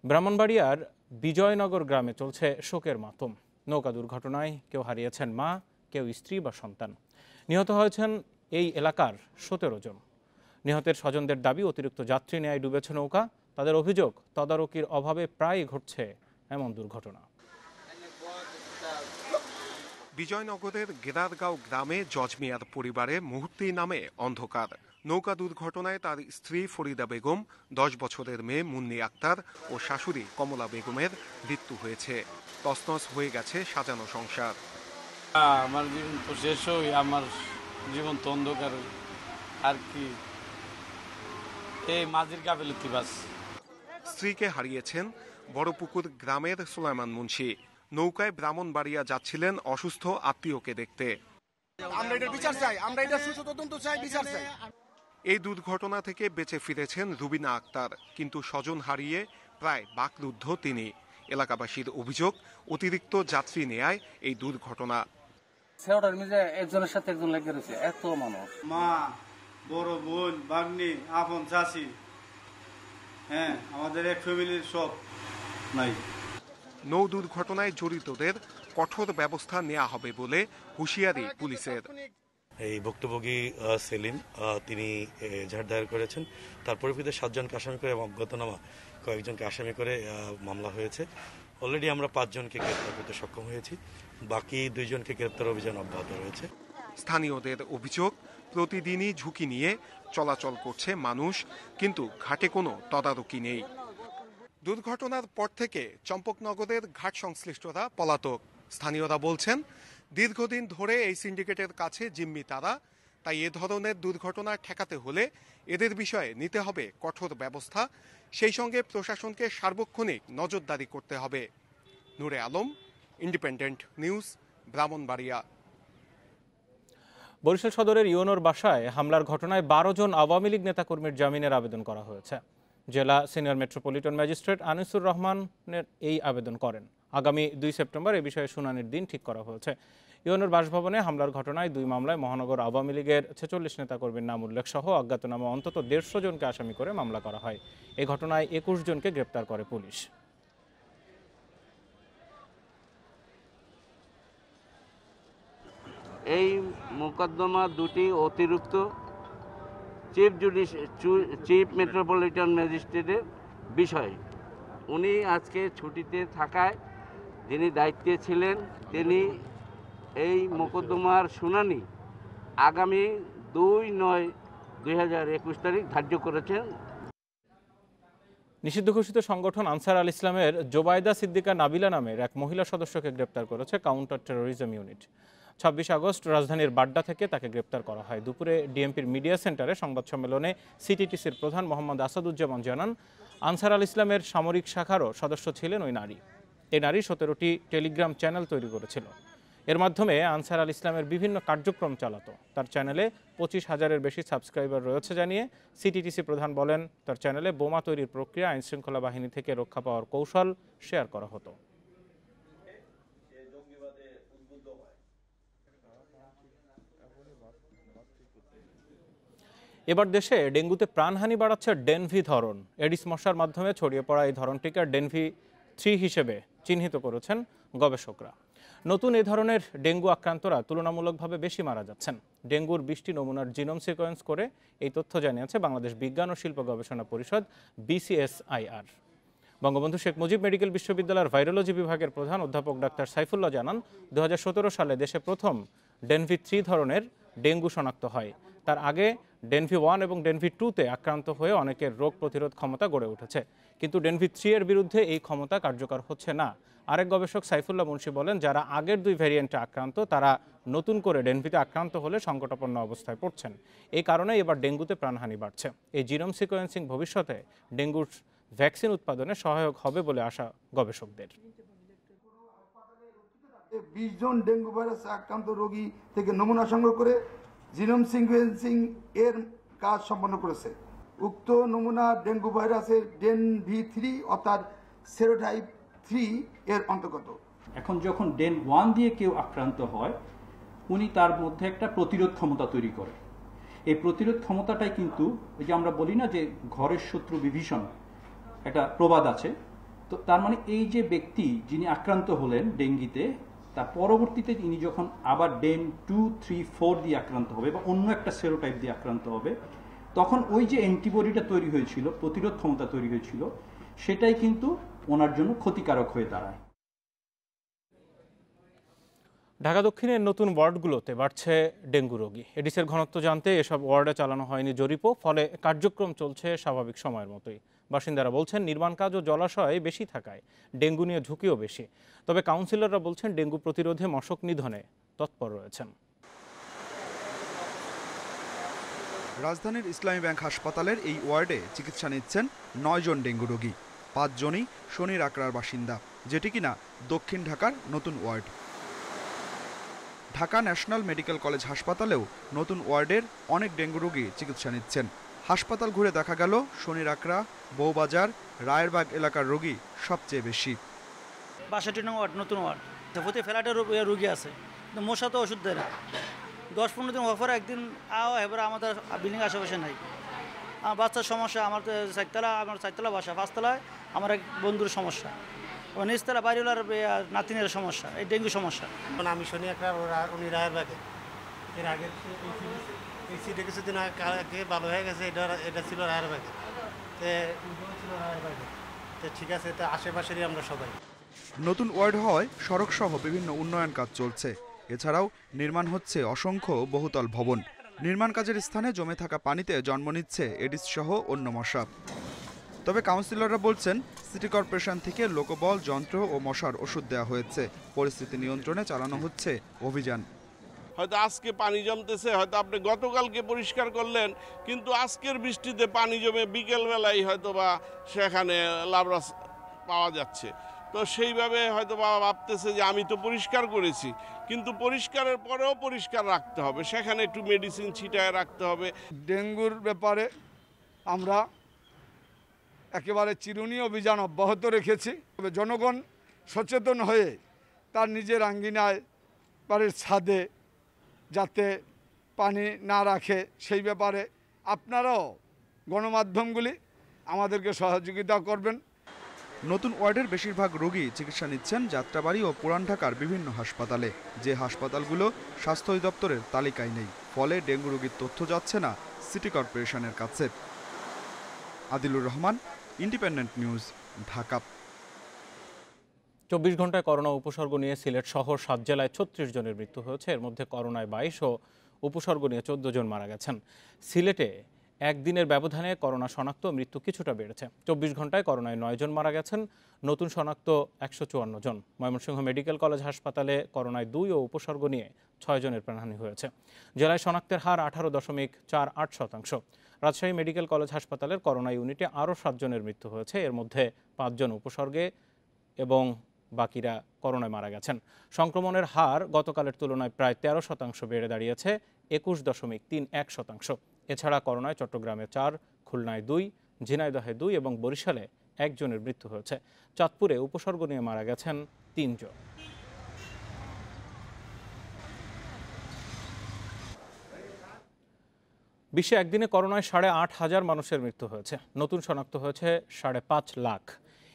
Speaker 1: ব্রাহ্মণবাড়িয়ার বিজয়নগর গ্রামে চলছে শোকের মাতম। নৌকা দুর্ঘটনায় কেউ হারিয়েছেন মা, কেউ স্ত্রী বা সন্তান। নিহত হয়েছেন এই এলাকার 17 জন। নিহতের স্বজনদের দাবি, অতিরিক্ত যাত্রী নেয়ায় ডুবেছে নৌকা। তাদের অভিযোগ, তদারকির অভাবে প্রায়ই ঘটছে এমন দুর্ঘটনা।
Speaker 11: বিজয়নগরের গেরারগাঁও গ্রামে জজ মিয়ার পরিবারে মুহূর্তেই নামে অন্ধকার। নৌকা দুর্ঘটনায় তার স্ত্রী ফরিদা বেগম, 10 বছরের মেয়ে মুন্নি আক্তার ও শাশুড়ি কমলা বেগমের মৃত্যু হয়েছে। তছনছ হয়ে গেছে সাজানো সংসার।
Speaker 12: আমার জীবন তো শেষ হই, আমার জীবন তো অন্ধকার আর কি, এই মাঝির গাফিলতি বাস।
Speaker 11: স্ত্রীকে হারিয়েছেন বড়পুকুর গ্রামের সুলাইমান মুন্সি। নৌকায় ব্রাহ্মণবাড়িয়া যাচ্ছিলেন অসুস্থ আত্মীয়কে দেখতে।
Speaker 13: আমরা এটার বিচার চাই, আমরা এটা সুষ্ঠু তদন্ত চাই, বিচার চাই।
Speaker 11: এই দুর্ঘটনা থেকে বেঁচে ফিরেছেন রুবিনা আক্তার, কিন্তু স্বজন হারিয়ে প্রায় বাকরুদ্ধ তিনি। এলাকাবাসীর অভিযোগ, অতিরিক্ত যাত্রী নেয়ায় এই দুর্ঘটনা।
Speaker 14: সেওটার মিজে একজনের সাথে একজন লেগে রয়েছে, এত মানুষ,
Speaker 15: মা, বড় বোন, ভাগ্নি, আপন চাচি, হ্যাঁ আমাদের এক ফ্যামিলির সব নাই।
Speaker 11: নৌ দুর্ঘটনায় জড়িতদের কঠোর ব্যবস্থা নেওয়া হবে বলে হুঁশিয়ারি পুলিশের।
Speaker 16: এই ভুক্তভোগী সেলিম তিনি এজাহার দায়ের করেছেন। তার পরিপ্রেক্ষিতে 7 জনকে আসামি করে এবং অজ্ঞাতনামা কয়েকজনকে আসামি করে মামলা হয়েছে। অলরেডি আমরা 5 জনকে গ্রেপ্তার করতে সক্ষম হয়েছি, বাকি 2 জনকে গ্রেপ্তার অভিযান অব্যাহত রয়েছে।
Speaker 11: স্থানীয়দের অভিযোগ, প্রতিদিনই ঝুঁকি নিয়ে চলাচল করছে মানুষ, কিন্তু ঘাটে কোনো তদারকি নেই। দুর্ঘটনার পর থেকে চম্পকনগরের ঘাট সংশ্লিষ্টরা পলাতক। স্থানীয়রা বলছেন, দীর্ঘদিন ধরে এই সিন্ডিকেটের কাছে জিম্মি তারা, তাই এ ধরনের দুর্ঘটনা ঠেকাতে হলে এদের বিষয়ে নিতে হবে কঠোর ব্যবস্থা, সেই সঙ্গে প্রশাসনকে সার্বক্ষণিক নজরদারি করতে হবে। নূরে আলম, ইন্ডিপেন্ডেন্ট নিউজ, ব্রাহ্মণবাড়িয়া।
Speaker 1: বরিশাল সদরের ইউনোর বাসায় হামলার ঘটনায় 12 জন আওয়ামী লীগ নেতাকর্মীর জামিনের আবেদন করা হয়েছে। জেলা সিনিয়র মেট্রোপলিটন ম্যাজিস্ট্রেট আনিসুর রহমানের এই আবেদন করেন। আগামী 2 সেপ্টেম্বর এ বিষয়ে শুনানির দিন ঠিক করা হয়েছে। ইউনোর বাসভবনে হামলার ঘটনায় 2 মামলায় মহানগর আওয়ামী লীগের 46 নেতাকর্মীর নাম উল্লেখ সহ অজ্ঞাতনামা অন্তত 150 জনকে আসামি করে মামলা করা হয়। এই ঘটনায় 21 জনকে গ্রেপ্তার করে পুলিশ।
Speaker 14: এই মোকদ্দমা দুটি অতিরিক্ত চিফ মেট্রোপলিটন ম্যাজিস্ট্রেটের বিষয়। উনি আজকে ছুটিতে থাকায় যিনি দায়িত্বে ছিলেন তিনি এই মোকদ্দমার শুনানি আগামী 2/9/2021 তারিখ ধার্য করেছেন।
Speaker 1: নিষিদ্ধ ঘোষিত সংগঠন আনসার আল ইসলামের জোবায়দা সিদ্দিকা নাবিলা নামের এক মহিলা সদস্যকে গ্রেপ্তার করেছে কাউন্টার টেরোরিজম ইউনিট। 26 আগস্ট রাজধানীর বাড্ডা থেকে তাকে গ্রেপ্তার করা হয়। দুপুরে ডিএমপির মিডিয়া সেন্টারে সংবাদ সম্মেলনে সিটিটিসির প্রধান মোহাম্মদ আসাদুজ্জামান জানান, আনসার আল ইসলামের সামরিক শাখারও সদস্য ছিলেন ওই নারী। এই নারী 17টি টেলিগ্রাম চ্যানেল তৈরি করেছিল। এর মাধ্যমে আনসার আল ইসলামের বিভিন্ন কার্যক্রম চালাতো। তার চ্যানেলে 25,000-এর বেশি সাবস্ক্রাইবার রয়েছে জানিয়ে সিটিটিসি প্রধান বলেন, তার চ্যানেলে বোমা তৈরির প্রক্রিয়া, আইনশৃঙ্খলা বাহিনী থেকে রক্ষা পাওয়ার কৌশল শেয়ার করা হতো। এবার দেশে ডেঙ্গুতে প্রাণহানি বাড়াচ্ছে ডেনভি ধরন। এডিস মশার মাধ্যমে ছড়িয়ে পড়া এই ধরনটিকে ডেনভি 3 হিসেবে চিহ্নিত করেছেন গবেষকরা। নতুন এ ধরনের ডেঙ্গু আক্রান্তরা তুলনামূলকভাবে বেশি মারা যাচ্ছেন। ডেঙ্গুর 20টি নমুনার জিনোম সিকোয়েন্স করে এই তথ্য জানিয়েছে বাংলাদেশ বিজ্ঞান ও শিল্প গবেষণা পরিষদ BCSIR। বঙ্গবন্ধু শেখ মুজিব মেডিকেল বিশ্ববিদ্যালয়ের ভাইরোলজি বিভাগের প্রধান অধ্যাপক ডাক্তার সাইফুল্লাহ জানান, 2017 সালে দেশে প্রথম ডেনভি 3 ধরনের ডেঙ্গু শনাক্ত হয়। তার আগে ডেনভি 1 এবং ডেনভি 2-তে আক্রান্ত হয়ে অনেকের রোগ প্রতিরোধ ক্ষমতা গড়ে উঠেছে, কিন্তু ডেনভি 3-এর বিরুদ্ধে এই ক্ষমতা কার্যকর হচ্ছে না। আরেক গবেষক সাইফুল্লাহ মুন্সি বলেন, যারা আগের 2 ভ্যারিয়েন্টে আক্রান্ত তারা নতুন করে ডেনভিতে আক্রান্ত হলে সংকটাপন্ন অবস্থায় পড়ছেন। এই কারণে এবার ডেঙ্গুতে প্রাণহানি বাড়ছে। এই জিনোম সিকোয়েন্সিং ভবিষ্যতে ডেঙ্গুর ভ্যাকসিন উৎপাদনে সহায়ক হবে বলে আশা গবেষকদের।
Speaker 17: 20 জন ডেঙ্গু ভাইরাসে আক্রান্ত রোগী থেকে নমুনা সংগ্রহ করে জিনোম সিকোয়েন্সিং এর কাজ সম্পন্ন করেছে। উক্ত নমুনা ডেঙ্গু ভাইরাসের ডেনভি 3 অর্থাৎ সেরোটাইপ 3 এর অন্তর্গত।
Speaker 18: এখন যখন ডেন 1 দিয়ে কেউ আক্রান্ত হয়, উনি তার মধ্যে একটা প্রতিরোধ ক্ষমতা তৈরি করে। এই প্রতিরোধ ক্ষমতাটাই কিন্তু ওই যে আমরা বলি না যে ঘরের শত্রু বিভীষণ, একটা প্রবাদ আছে। তো তার মানে এই যে ব্যক্তি যিনি আক্রান্ত হলেন ডেঙ্গিতে, তার পরবর্তীতে তিনি যখন আবার ডেন 2, 3, 4 দিয়ে আক্রান্ত হবে বা অন্য একটা সেরোটাইপ দিয়ে আক্রান্ত হবে, তখন ওই যে অ্যান্টিবডিটা তৈরি হয়েছিল, প্রতিরোধ ক্ষমতা তৈরি হয়েছিল, সেটাই কিন্তু ওনার জন্য ক্ষতিকারক হয়ে দাঁড়ায়।
Speaker 1: ঢাকা দক্ষিণের নতুন ওয়ার্ডগুলোতে বাড়ছে ডেঙ্গু রোগী। এডিসের ঘনত্ব জানতে এসব ওয়ার্ডে চালানো হয়নি জরিপও, ফলে কার্যক্রম চলছে স্বাভাবিক সময়ের মতোই। বাসিন্দারা বলছেন নির্মাণ কাজ ও জলাশয় বেশি থাকায় ডেঙ্গু নিয়ে ঝুঁকিও বেশি। তবে কাউন্সিলররা বলছেন ডেঙ্গু প্রতিরোধে মশক নিধনে তৎপর রয়েছেন।
Speaker 19: রাজধানীর ইসলামী ব্যাংক হাসপাতালের এই ওয়ার্ডে চিকিৎসা নিচ্ছেন 9 জন ডেঙ্গু রোগী। 5 জনই শনির আকড়ার বাসিন্দা, যেটি কিনা দক্ষিণ ঢাকার নতুন ward. Dhaka national medical college হাসপাতালেও নতুন ওয়ার্ডের অনেক ডেঙ্গু রোগী চিকিৎসা নিচ্ছেন। হাসপাতাল ঘুরে দেখা গেল শনির আকড়া, বউবাজার, রায়েরবাগ এলাকার রোগী সবচেয়ে বেশি।
Speaker 20: 62 নং ওয়ার্ড নতুন ওয়ার্ড, প্রতি ফ্ল্যাটের রোগী আছে, কিন্তু মশা তো ওষুধ দেয় না। 10-15 দিন হওয়ার পর একদিন এবার আমাদের বিল্ডিং আশেপাশে নাই। আমার বাচ্চার সমস্যা, আমার চারতলা বাসা, 5 তলায় আমার এক বন্ধুর সমস্যা, নিচতলা বাড়িওয়ালার নাতিনের সমস্যা, এই ডেঙ্গু সমস্যা।
Speaker 21: আমি শনি একটা উনি রায়েরবাগে, এর আগের এই সিটে কিছুদিন আগে ভালো হয়ে গেছে, এটা ছিল রায়েরবাগে, ছিল রায়েরবাগে। তো ঠিক আছে, তো আশেপাশেরই আমরা সবাই।
Speaker 19: নতুন ওয়ার্ড হওয়ায় সড়ক সহ বিভিন্ন উন্নয়ন কাজ চলছে। এছাড়াও নির্মাণ হচ্ছে অসংখ্য বহুতল ভবন। নির্মাণ কাজের স্থানে জমে থাকা পানিতে জন্ম নিচ্ছে এডিস সহ অন্য মশা। তবে কাউন্সিলররা বলছেন সিটি কর্পোরেশন থেকে লোকবল, যন্ত্র ও মশার ওষুধ দেওয়া হয়েছে। পরিস্থিতি নিয়ন্ত্রণে চালানো হচ্ছে অভিযান।
Speaker 22: হয়তো আজকে পানি জমতেছে, হয়তো আপনি গতকালকে পরিষ্কার করলেন, কিন্তু আজকের বৃষ্টিতে পানি জমে বিকেলবেলায় হয়তো বা সেখানে লাবড়া পাওয়া যাচ্ছে। তো সেইভাবে হয়তো বা ভাবতেছে যে আমি তো পরিষ্কার করেছি, কিন্তু পরিষ্কারের পরেও পরিষ্কার রাখতে হবে, সেখানে একটু মেডিসিন ছিটায় রাখতে হবে।
Speaker 2: ডেঙ্গুর ব্যাপারে আমরা একেবারে চিরুনি অভিযান অব্যাহত রেখেছি। তবে জনগণ সচেতন হয়ে তার নিজের আঙ্গিনায়, বাড়ির ছাদে যাতে পানি না রাখে, সেই ব্যাপারে আপনারাও গণমাধ্যমগুলি আমাদেরকে সহযোগিতা করবেন।
Speaker 19: নতুন ওয়ার্ডের বেশিরভাগ রোগী চিকিৎসা নিচ্ছেন যাত্রাবাড়ি ও পুরান ঢাকার বিভিন্ন হাসপাতালে, যে হাসপাতালগুলো স্বাস্থ্য অধিদপ্তরের তালিকায় নেই। ফলে ডেঙ্গু রোগীর তথ্য যাচ্ছে না সিটি কর্পোরেশনের কাছে। Adilur Rahman, independent news, Dhaka.
Speaker 1: 24 ঘন্টায় করোনা উপসর্গ নিয়ে সিলেট শহর 7 জেলায় 36 জনের মৃত্যু হয়েছে। এর মধ্যে করোনায় 22 ও উপসর্গ নিয়ে 14 জন মারা গেছেন। সিলেটে একদিনের ব্যবধানে করোনা শনাক্ত মৃত্যু কিছুটা বেড়েছে। 24 ঘন্টায় করোনায় 9 জন মারা গেছেন, নতুন শনাক্ত 154 জন। ময়মনসিংহ মেডিকেল কলেজ হাসপাতালে করোনায় 2 ও উপসর্গ নিয়ে 6 জনের প্রাণহানি হয়েছে। জেলায় শনাক্তের হার 18.48%। রাজশাহী মেডিকেল কলেজ হাসপাতালের করোনা ইউনিটে আরও 7 জনের মৃত্যু হয়েছে। এর মধ্যে 5 জন উপসর্গে এবং বাকিরা করোনায় মারা গেছেন। সংক্রমণের হার গতকালের তুলনায় প্রায় 13% বেড়ে দাঁড়িয়েছে 21.31%। এছাড়া করোনায় চট্টগ্রামে 4, খুলনায় 2, ঝিনাইদহে 2 এবং বরিশালে 1 জনের মৃত্যু হয়েছে। চাঁদপুরে উপসর্গ নিয়ে মারা গেছেন 3 জন। বিশ্বে একদিনে করোনায় 8,500 মানুষের মৃত্যু হয়েছে। নতুন শনাক্ত হয়েছে 5.5 লাখ।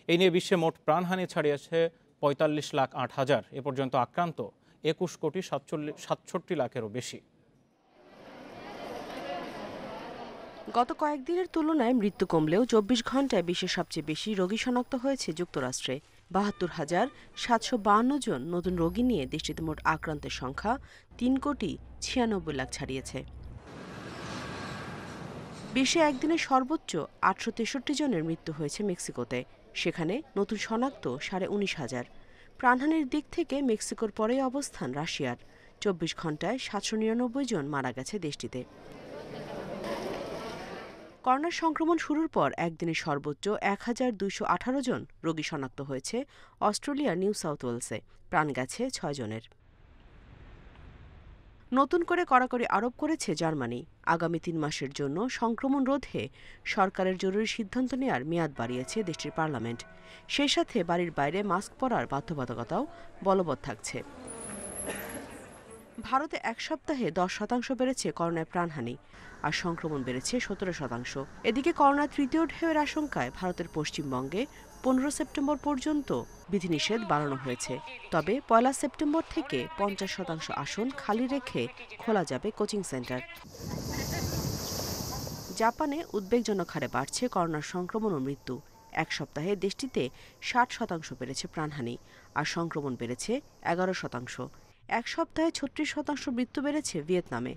Speaker 1: এই নিয়ে বিশ্বে মোট প্রাণহানি ছাড়িয়েছে 45,08,000। এ পর্যন্ত আক্রান্ত 21,67 লাখেরও বেশি।
Speaker 23: গত কয়েকদিনের তুলনায় মৃত্যু কমলেও 24 ঘন্টায় বিশ্বের সবচেয়ে বেশি রোগী শনাক্ত হয়েছে যুক্তরাষ্ট্রে। 72,752 জন নতুন রোগী নিয়ে দেশটিতে মোট আক্রান্তের সংখ্যা 3,96 লাখ ছাড়িয়েছে। বিশ্বে একদিনে সর্বোচ্চ 863 জনের মৃত্যু হয়েছে মেক্সিকোতে। সেখানে নতুন শনাক্ত 19,500। প্রাণহানির দিক থেকে মেক্সিকোর পরেই অবস্থান রাশিয়ার। 24 ঘন্টায় 799 জন মারা গেছে দেশটিতে। করোনা সংক্রমণ শুরুর পর একদিনে সর্বোচ্চ 1,218 জন রোগী শনাক্ত হয়েছে অস্ট্রেলিয়ার নিউ সাউথ ওয়েলসে। প্রাণ গেছে 6 জনের। নতুন করে কড়াকড়ি আরোপ করেছে জার্মানি। আগামী 3 মাসের জন্য সংক্রমণ রোধে সরকারের জরুরি সিদ্ধান্ত নেয়ার মেয়াদ বাড়িয়েছে দেশটির পার্লামেন্ট। সেই সাথে বাড়ির বাইরে মাস্ক পরার বাধ্যবাধকতাও বলবৎ থাকছে। ভারতে 1 সপ্তাহে 10% বেড়েছে করোনায় প্রাণহানি, আর সংক্রমণ বেড়েছে 17%। এদিকে করোনার তৃতীয় ঢেউয়ের আশঙ্কায় ভারতের পশ্চিমবঙ্গে 15 সেপ্টেম্বর পর্যন্ত বিধিনিষেধ বাড়ানো হয়েছে। তবে 1 সেপ্টেম্বর থেকে 50% আসন খালি রেখে খোলা যাবে কোচিং সেন্টার। জাপানে উদ্বেগজনক হারে বাড়ছে করোনার সংক্রমণ ও মৃত্যু। এক সপ্তাহে দেশটিতে 60% বেড়েছে প্রাণহানি আর সংক্রমণ বেড়েছে 11%। এক সপ্তাহে 36% মৃত্যু বেড়েছে ভিয়েতনামে,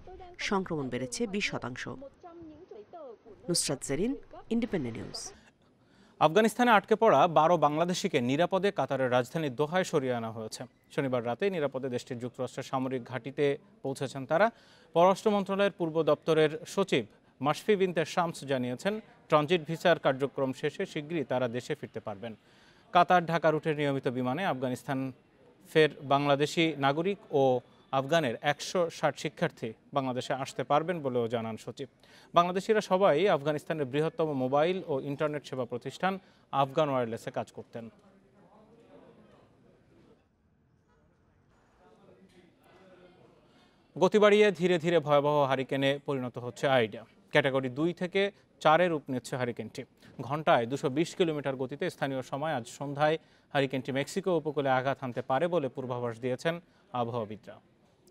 Speaker 23: সংক্রমণ বেড়েছে 20%। Nusrat Jerin, independent news.
Speaker 1: আফগানিস্তানে আটকে পড়া 12 বাংলাদেশিকে নিরাপদে কাতারের রাজধানী দোহায় সরিয়ে আনা হয়েছে। শনিবার রাতে নিরাপদে দেশটির যুক্তরাষ্ট্রের সামরিক ঘাঁটিতে পৌঁছেছেন তারা। পররাষ্ট্র মন্ত্রণালয়ের পূর্ব দপ্তরের সচিব মাশফি বিনতে শামস জানিয়েছেন, ট্রানজিট ভিসার কার্যক্রম শেষে শিগগিরই তারা দেশে ফিরতে পারবেন। কাতার ঢাকা রুটের নিয়মিত বিমানে আফগানিস্তান ফের বাংলাদেশি নাগরিক ও আফগানের 160 শিক্ষার্থী বাংলাদেশে আসতে পারবেন বলেও জানান সচিব। বাংলাদেশিরা সবাই আফগানিস্তানের বৃহত্তম মোবাইল ও ইন্টারনেট সেবা প্রতিষ্ঠান আফগান ওয়্যারলেসে কাজ করতেন। গতি বাড়িয়ে ধীরে ধীরে ভয়াবহ হারিকেনে পরিণত হচ্ছে আইডা। ক্যাটাগরি 2 থেকে 4-এ রূপ নিচ্ছে হারিকেনটি। ঘন্টায় 220 কিলোমিটার গতিতে স্থানীয় সময় আজ সন্ধ্যায় হারিকেনটি মেক্সিকো উপকূলে আঘাত হানতে পারে বলে পূর্বাভাস দিয়েছেন আবহাওয়াবিদরা।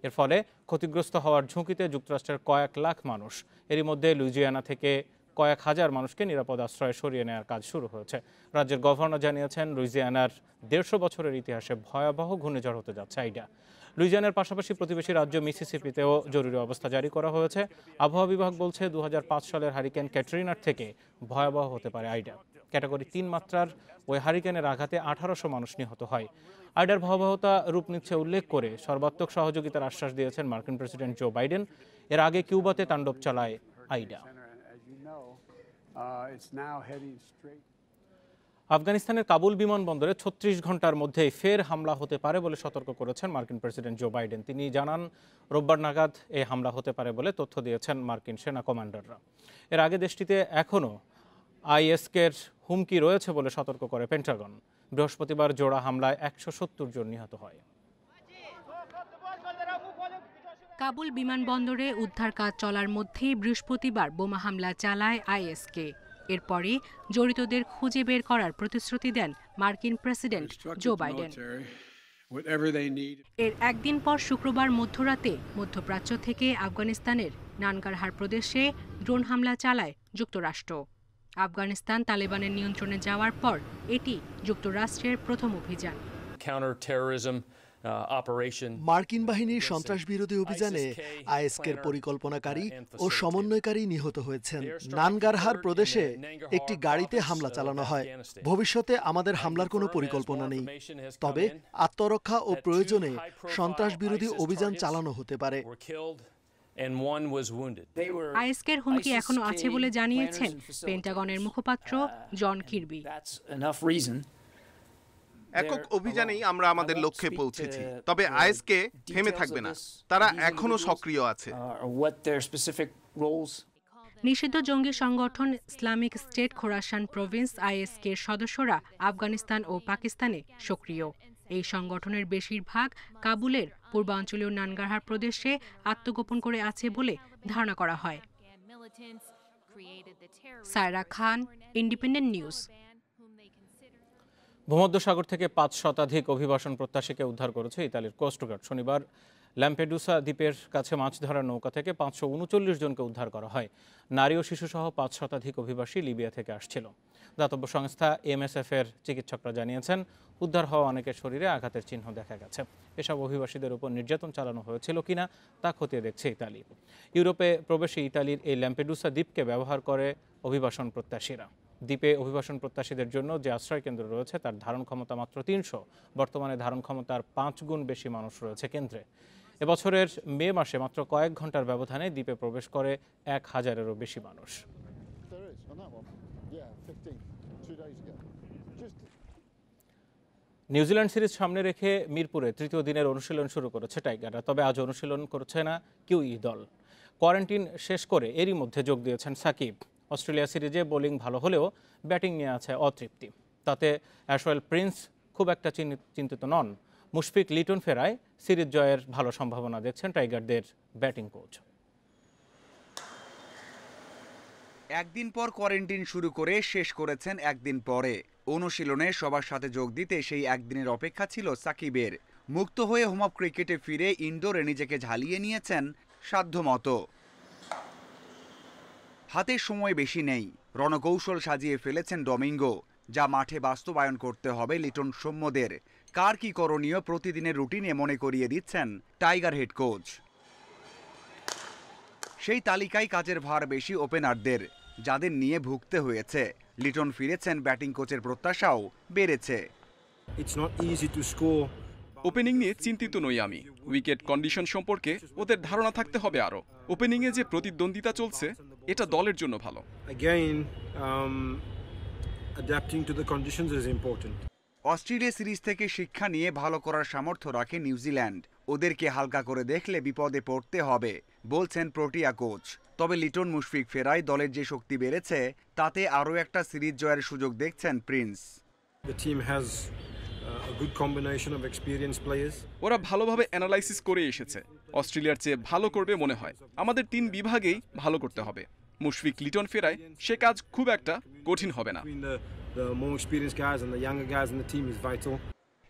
Speaker 1: এর ফলে ক্ষতিগ্রস্ত হওয়ার ঝুঁকিতে যুক্তরাষ্ট্রের কয়েক লাখ মানুষ। এরই মধ্যে লুইজিয়ানা থেকে কয়েক হাজার মানুষকে নিরাপদ আশ্রয়ে সরিয়ে নেওয়ার কাজ শুরু হয়েছে। রাজ্যের গভর্নর জানিয়েছেন, লুইজিয়ানার 150 বছরের ইতিহাসে ভয়াবহ ঘূর্ণিঝড় হতে যাচ্ছে আইডা। লুইজিয়ানার পাশাপাশি প্রতিবেশী রাজ্য মিসিসিপিতেও জরুরি অবস্থা জারি করা হয়েছে। আবহাওয়া বিভাগ বলছে 2005 সালের হারিকেন ক্যাটরিনার থেকে ভয়াবহ হতে পারে আইডা। ক্যাটাগরি 3 মাত্রার ওই হারিকেনের আঘাতে 1800 মানুষ নিহত হয়। আইডার ভয়াবহতা রূপ নিচ্ছে উল্লেখ করে সর্বাত্মক সহযোগিতার আশ্বাস দিয়েছেন মার্কিন প্রেসিডেন্ট জো বাইডেন। এর আগে কিউবাতে তাণ্ডব চালায় আইডা। আফগানিস্তানের কাবুল বিমানবন্দরে 36 ঘন্টার মধ্যেই ফের হামলা হতে পারে বলে সতর্ক করেছেন মার্কিন প্রেসিডেন্ট জো বাইডেন। তিনি জানান, রোববার নাগাদ এই হামলা হতে পারে বলে তথ্য দিয়েছেন মার্কিন সেনা কমান্ডাররা। এর আগে দেশটিতে এখনও আইএসকের হুমকি রয়েছে বলে সতর্ক করে পেন্টাগন। বৃহস্পতিবার জোড়া হামলায় 170 জন নিহত হয়।
Speaker 3: কাবুল বিমানবন্দরে উদ্ধার কাজ চলার মধ্যেই বৃহস্পতিবার বোমা হামলা চালায় আইএসকে। এরপরে জড়িতদের খুঁজে বের করার প্রতিশ্রুতি দেন মার্কিন প্রেসিডেন্ট জো বাইডেন। এর একদিন পর শুক্রবার মধ্যরাতে মধ্যপ্রাচ্য থেকে আফগানিস্তানের নানগারহার প্রদেশে ড্রোন হামলা চালায় যুক্তরাষ্ট্র। আফগানিস্তান তালেবানের নিয়ন্ত্রণে যাওয়ার পর এটি যুক্তরাষ্ট্রের প্রথম অভিযান।
Speaker 4: মার্কিন বাহিনীর সন্ত্রাসবিরোধী অভিযানে আইএসকের পরিকল্পনাকারী ও সমন্বয়কারী নিহত হয়েছেন। নানগারহার প্রদেশে একটি গাড়িতে হামলা চালানো হয়। ভবিষ্যতে আমাদের হামলার কোনো পরিকল্পনা নেই, তবে আত্মরক্ষা ও প্রয়োজনে সন্ত্রাসবিরোধী অভিযান চালানো হতে পারে।
Speaker 3: আইএসকের হুমকি এখনো আছে বলে জানিয়েছেন পেন্টাগনের মুখপাত্র জন কির্বি।
Speaker 5: একক অভিযানেই আমরা আমাদের লক্ষ্যে পৌঁছেছি, তবে আইএসকে থেমে থাকবে না, তারা এখনো সক্রিয় আছে।
Speaker 3: নিষিদ্ধ জঙ্গি সংগঠন ইসলামিক স্টেট খোরাসান প্রভিন্স আইএসকের সদস্যরা আফগানিস্তান ও পাকিস্তানে সক্রিয়। এই সংগঠনের বেশিরভাগ কাবুলের পূর্বাঞ্চলীয় নানগারহার প্রদেশে আত্মগোপন করে আছে বলে ধারণা করা হয়। সায়রা খান, ইন্ডিপেন্ডেন্ট নিউজ।
Speaker 1: ভূমধ্যসাগর থেকে 5 শতাধিক অভিবাসন প্রত্যাশীকে উদ্ধার করেছে ইতালির কোস্টগার্ড। শনিবার ল্যাম্পেডুসা দ্বীপের কাছে মাছ ধরার নৌকা থেকে 539 জনকে উদ্ধার করা হয়। নারী ও শিশুসহ 5 শতাধিক অভিবাসী লিবিয়া থেকে আসছিল। দাতব্য সংস্থা MSF এর চিকিৎসকরা জানিয়েছেন, উদ্ধার হওয়া অনেকের শরীরে আঘাতের চিহ্ন দেখা গেছে। এসব অভিবাসীদের উপর নির্যাতন চালানো হয়েছিল কিনা তা খতিয়ে দেখছে ইতালি। ইউরোপে প্রবেশে ইতালির এই ল্যাম্পেডুসা দ্বীপকে ব্যবহার করে অভিবাসন প্রত্যাশীরা। দ্বীপে অভিবাসন প্রত্যাশীদের জন্য যে আশ্রয় কেন্দ্র রয়েছে তার ধারণ ক্ষমতা মাত্র 300। বর্তমানে ধারণ ক্ষমতার 5 গুণ বেশি মানুষ রয়েছে কেন্দ্রে। এবছরের মে মাসে মাত্র কয়েক ঘন্টার ব্যবধানে দ্বীপে প্রবেশ করে 1000-এরও বেশি মানুষ। নিউজিল্যান্ড সিরিজ সামনে রেখে মিরপুরে তৃতীয় দিনের অনুশীলন শুরু করেছে টাইগাররা। তবে আজ অনুশীলন করছে না কিউই দল। কোয়ারেন্টিন শেষ করে এরই মধ্যে যোগ দিয়েছেন সাকিব। অস্ট্রেলিয়া সিরিজে বোলিং ভালো হলেও ব্যাটিং নিয়ে আছে অতৃপ্তি। তাতে অ্যাশওয়েল প্রিন্স খুব একটা চিন্তিত নন। মুশফিক লিটন ফেরায় সিরিজ জয়ের ভালো সম্ভাবনা দেখছেন টাইগারদের ব্যাটিং কোচ।
Speaker 24: একদিন পর কোয়ারেন্টিন শুরু করে শেষ করেছেন একদিন পরে। অনুশীলনে সবার সাথে যোগ দিতে সেই একদিনের অপেক্ষা ছিল সাকিবের। মুক্ত হয়ে হোম অফ ক্রিকেটে ফিরে ইনডোরে নিজেকে ঝালিয়ে নিয়েছেন সাধ্যমতো। হাতে সময় বেশি নেই, রণকৌশল সাজিয়ে ফেলেছেন ডমিঙ্গো। যা মাঠে বাস্তবায়ন করতে হবে লিটন সৌম্যদের। কার কি করণীয় প্রতিদিনের রুটিনে মনে করিয়ে দিচ্ছেন টাইগার হেড কোচ। সেই তালিকায় কাজের ভার বেশি ওপেনারদের, যাদের নিয়ে ভুগতে হয়েছে। লিটন ফিরেছেন, ব্যাটিং কোচের প্রত্যাশাও বেড়েছে।
Speaker 7: ওপেনিং নিয়ে চিন্তিত নই আমি। উইকেট কন্ডিশন সম্পর্কে ওদের ধারণা থাকতে হবে আরও। ওপেনিংয়ে যে প্রতিদ্বন্দ্বিতা চলছে এটা দলের জন্য ভালো।
Speaker 24: অস্ট্রেলিয়া সিরিজ থেকে শিক্ষা নিয়ে ভালো করার সামর্থ্য রাখে নিউজিল্যান্ড। ওদেরকে হালকা করে দেখলে বিপদে পড়তে হবে বলছেন প্রোটিয়া কোচ। তবে লিটন মুশফিক ফেরায় দলের যে শক্তি বেড়েছে তাতে আরও একটা সিরিজ জয়ের সুযোগ দেখছেন প্রিন্স।
Speaker 7: ওরা ভালোভাবে অ্যানালাইসিস করে এসেছে। অস্ট্রেলিয়ার চেয়ে ভালো করবে মনে হয়। আমাদের 3 বিভাগেই ভালো করতে হবে। মুশফিক লিটন ফেরায় সে কাজ খুব একটা কঠিন হবে না।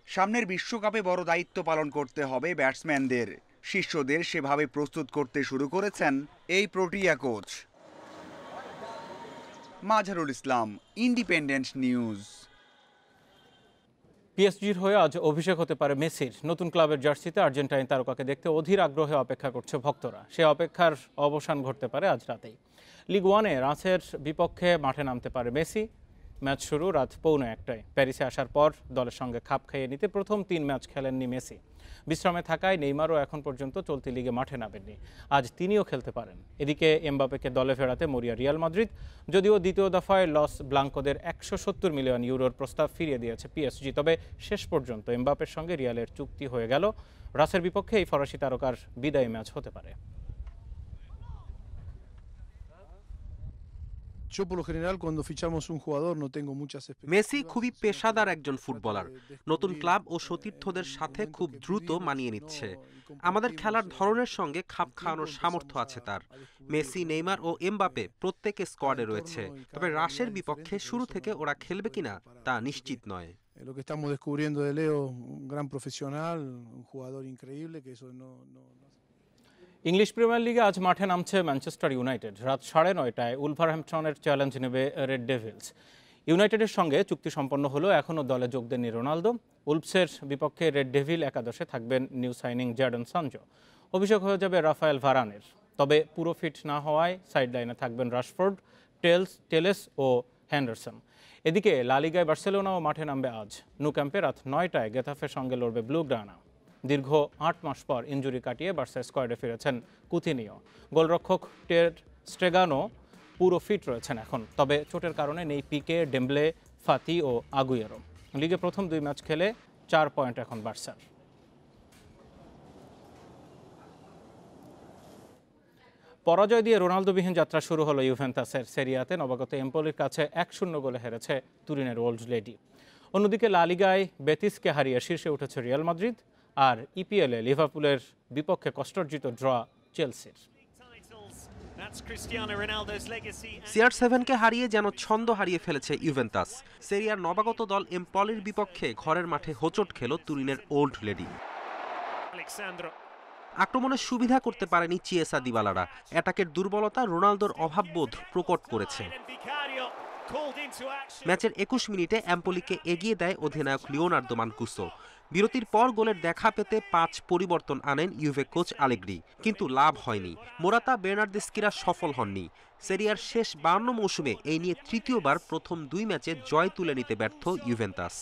Speaker 24: সামনের বিশ্বকাপে বড় দায়িত্ব পালন করতে হবে ব্যাটসম্যানদের। শিষ্যদের সেভাবে প্রস্তুত করতে শুরু করেছেন এই Protea coach. Mazharul Islam, independent news.
Speaker 1: পিএসজির হয়ে আজ অভিষেক হতে পারে মেসির। নতুন ক্লাবের জার্সিতে আর্জেন্টাইন তারকাকে দেখতে অধীর আগ্রহে অপেক্ষা করছে ভক্তরা। সে অপেক্ষার অবসান ঘটতে পারে আজ রাতেই। লিগ ওয়ানে রাঁচের বিপক্ষে মাঠে নামতে পারে মেসি। ম্যাচ শুরু রাত 1:15টায়। প্যারিসে আসার পর দলের সঙ্গে খাপ খাইয়ে নিতে প্রথম 3 ম্যাচ খেলেননি মেসি। বিশ্রামে থাকায় নেইমারও এখন পর্যন্ত চলতি লিগে মাঠে নামেননি। আজ তিনিও খেলতে পারেন। এদিকে এমবাপেকে দলে ফেরাতে মরিয়া রিয়াল মাদ্রিদ। যদিও দ্বিতীয় দফায় লস ব্লাঙ্কোদের 170 মিলিয়ন ইউরোর প্রস্তাব ফিরিয়ে দিয়েছে পিএসজি, তবে শেষ পর্যন্ত এমবাপের সঙ্গে রিয়ালের চুক্তি হয়ে গেল। রাসের বিপক্ষে এই ফরাসি তারকার বিদায়ী ম্যাচ হতে পারে।
Speaker 8: মেসি খুবই পেশাদার একজন ফুটবলার। নতুন ক্লাব ও সতীর্থদের সাথে খুব দ্রুত মানিয়ে নিচ্ছে। আমাদের খেলার ধরনের সঙ্গে খাপ খাওয়ানোর সামর্থ্য আছে তার। মেসি, নেইমার ও এমবাপে প্রত্যেকে স্কোয়াডে রয়েছে, তবে রাশের বিপক্ষে শুরু থেকে ওরা খেলবে কিনা তা নিশ্চিত নয়।
Speaker 1: ইংলিশ প্রিমিয়ার লিগে আজ মাঠে নামছে ম্যানচেস্টার ইউনাইটেড। রাত 9:30টায় উলভারহ্যাম্পটনের চ্যালেঞ্জ নেবে রেড ডেভিলস। ইউনাইটেডের সঙ্গে চুক্তি সম্পন্ন হলেও এখনও দলে যোগ দেননি রোনালদো। উলভসের বিপক্ষে রেড ডেভিল একাদশে থাকবেন নিউ সাইনিং জ্যাডন সানজো। অভিষেক হয়ে যাবে রাফায়েল ভারানের। তবে পুরো ফিট না হওয়ায় সাইডলাইনে থাকবেন রাশফোর্ড, টেলেস ও হ্যান্ডারসন। এদিকে লা লিগায় বার্সেলোনাও মাঠে নামবে আজ। ন্যু ক্যাম্পে রাত 9টায় গেতাফের সঙ্গে লড়বে ব্লুগ্রানা। দীর্ঘ 8 মাস পর ইনজুরি কাটিয়ে বার্সার স্কোয়াডে ফিরেছেন কুতিনিও। গোলরক্ষক টের স্টেগানো পুরো ফিট রয়েছেন এখন, তবে চোটের কারণে নেই পিকে, ডেম্বলে, ফাতি ও আগুয়েরো। লিগে প্রথম 2 ম্যাচ খেলে 4 পয়েন্ট এখন বার্সার। পরাজয় দিয়ে রোনালদোবিহীন যাত্রা শুরু হলো ইউভেন্টাসের। সেরিয়াতে নবাগত এম্পোলির কাছে 1-0 গোলে হেরেছে তুরিনের ওল্ড লেডি। অন্যদিকে লা লিগায় বেতিসকে হারিয়ে শীর্ষে উঠেছে রিয়াল মাদ্রিদ। আর ইপিএলে লিভারপুলের বিপক্ষে কষ্টার্জিত ড্র চেলসির।
Speaker 8: CR7-কে হারিয়ে যেন ছন্দ হারিয়ে ফেলেছে ইউভেন্টাস। সেরিয়ার নবাগত দল এম্পলির বিপক্ষে ঘরের মাঠে হোঁচট খেল তুরিনের ওল্ড লেডি। আক্রমণের সুবিধা করতে পারেনি চিয়েসা দিবালারা। অ্যাটাকের দুর্বলতা রোনালদোর অভাববোধ প্রকট করেছে। ম্যাচের 21 মিনিটে এম্পলিকে এগিয়ে দেয় অধিনায়ক লিওনার্দো মানকুসো। বিরতির পর গোলের দেখা পেতে 5 পরিবর্তন আনেন ইউভে কোচ আলেগ্রি, কিন্তু লাভ হয়নি। মোরাতা, বের্নার্দেস্কিরা সফল হননি। সেরিয়ার শেষ 52 মৌসুমে এই নিয়ে তৃতীয়বার প্রথম 2 ম্যাচে জয় তুলে নিতে ব্যর্থ ইউভেন্টাস।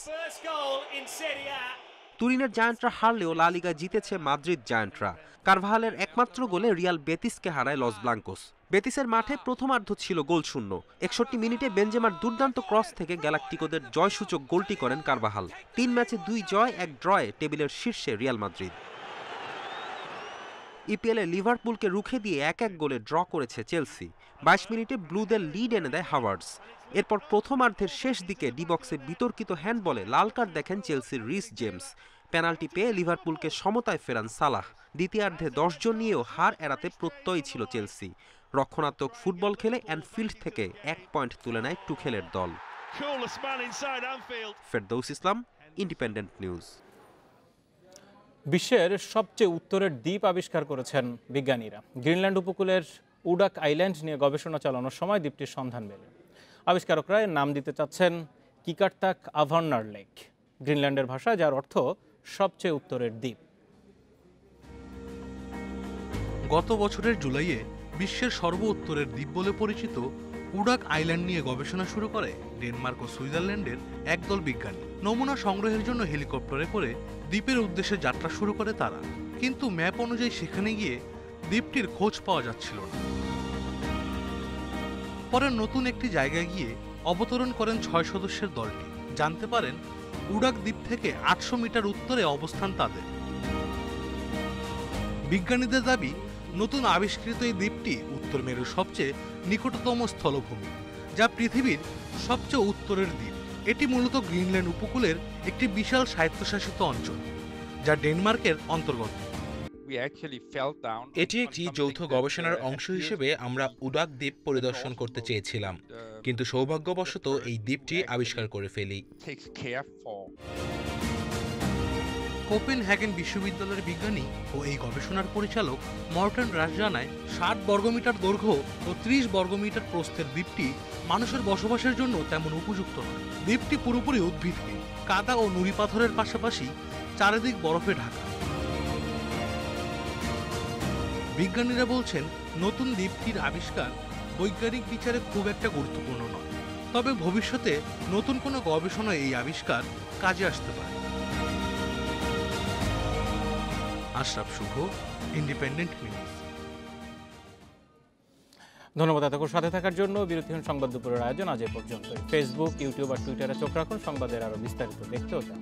Speaker 8: তুরিনের জায়ান্টরা হারলেও লা লিগা জিতেছে মাদ্রিদ জায়ান্টরা। কারভাহালের একমাত্র গোলে রিয়াল বেতিসকে হারায় লস ব্লাঙ্কোস। বেতিসের মাঠে প্রথমার্ধ ছিল গোলশূন্য। 61 মিনিটে বেনজেমার দুর্দান্ত ক্রস থেকে গ্যালাক্টিকোদের জয়সূচক গোলটি করেন কারভাহাল। 3 ম্যাচে 2 জয়, 1 ড্রয়ে টেবিলের শীর্ষে রিয়াল মাদ্রিদ। ইপিএলে লিভারপুলকে রুখে দিয়ে 1-1 গোলে ড্র করেছে চেলসি। 22 মিনিটে ব্লুদের লিড এনে দেয় হাওয়ার্ডস। এরপর প্রথমার্ধের শেষ দিকে ডি বক্সে বিতর্কিত হ্যান্ডবলে লাল কার্ড দেখেন চেলসির রিস জেমস। পেনাল্টি পেয়ে লিভারপুলকে সমতায় ফেরান সালাহ। দ্বিতীয়ার্ধে 10 জন নিয়েও হার এড়াতে প্রত্যয়ী ছিল চেলসি। রক্ষণাত্মক ফুটবল খেলে অ্যানফিল্ড থেকে 1 পয়েন্ট তুলে নেয় টুখেলের দল। ফেরদৌস ইসলাম, ইন্ডিপেন্ডেন্ট নিউজ।
Speaker 1: বিশ্বের সবচেয়ে উত্তরের দ্বীপ আবিষ্কার করেছেন বিজ্ঞানীরা। গ্রিনল্যান্ড উপকূলের উডাক আইল্যান্ড নিয়ে গবেষণা চালানোর সময় দ্বীপটির সন্ধান মেলে। আবিষ্কারকরা এর নাম দিতে চাচ্ছেন কিকারতাক আভার্নার লেক, গ্রিনল্যান্ডের ভাষায় যার অর্থ সবচেয়ে উত্তরের দ্বীপ।
Speaker 6: গত বছরের জুলাইয়ে বিশ্বের সর্ব উত্তরের দ্বীপ বলে পরিচিত উডাক আইল্যান্ড নিয়ে গবেষণা শুরু করে ডেনমার্ক ও সুইজারল্যান্ডের একদল বিজ্ঞানী। নমুনা সংগ্রহের জন্য হেলিকপ্টারে করে দ্বীপের উদ্দেশ্যে যাত্রা শুরু করে তারা, কিন্তু ম্যাপ অনুযায়ী সেখানে গিয়ে দ্বীপটির খোঁজ পাওয়া যাচ্ছিল না। পরে নতুন একটি জায়গায় গিয়ে অবতরণ করেন 6 সদস্যের দলটি। জানতে পারেন উডাক দ্বীপ থেকে 800 মিটার উত্তরে অবস্থান তাদের। বিজ্ঞানীদের দাবি, নতুন আবিষ্কৃত এই দ্বীপটি উত্তর মেরুর সবচেয়ে নিকটতম স্থলভূমি, যা পৃথিবীর সবচেয়ে উত্তরের দ্বীপ। এটি মূলত গ্রিনল্যান্ড উপকূলের একটি বিশাল স্বায়ত্তশাসিত অঞ্চল, যা ডেনমার্কের অন্তর্গত।
Speaker 9: এটি একটি যৌথ গবেষণার অংশ হিসেবে আমরা উডাক দ্বীপ পরিদর্শন করতে চেয়েছিলাম, কিন্তু সৌভাগ্যবশত এই দ্বীপটি আবিষ্কার করে ফেলি।
Speaker 6: কোপেনহেগেন বিশ্ববিদ্যালয়ের বিজ্ঞানী ও এই গবেষণার পরিচালক মর্টেন রাস জানায়, 60 বর্গমিটার দৈর্ঘ্য ও 30 বর্গমিটার প্রস্থের দ্বীপটি মানুষের বসবাসের জন্য তেমন উপযুক্ত নয়। দ্বীপটি পুরোপুরি উদ্ভিদহীন, কাদা ও নুড়ি পাথরের পাশাপাশি চারিদিক বরফে ঢাকা। বিজ্ঞানীরা বলছেন, নতুন দ্বীপটির আবিষ্কার বৈজ্ঞানিক বিচারে খুব একটা গুরুত্বপূর্ণ নয়, তবে ভবিষ্যতে নতুন কোনো গবেষণায় এই আবিষ্কার কাজে আসতে পারে। আশরাফ শুভ, ইন্ডিপেন্ডেন্ট নিউজ।
Speaker 1: ধন্যবাদ এতক্ষণ সাথে থাকার জন্য। বিরতিহীন সংবাদ দুপুরের আয়োজন আজ এ পর্যন্ত। ফেসবুক, ইউটিউব আর টুইটারে চোখ রাখুন। সংবাদের আরো বিস্তারিত দেখতেও চান।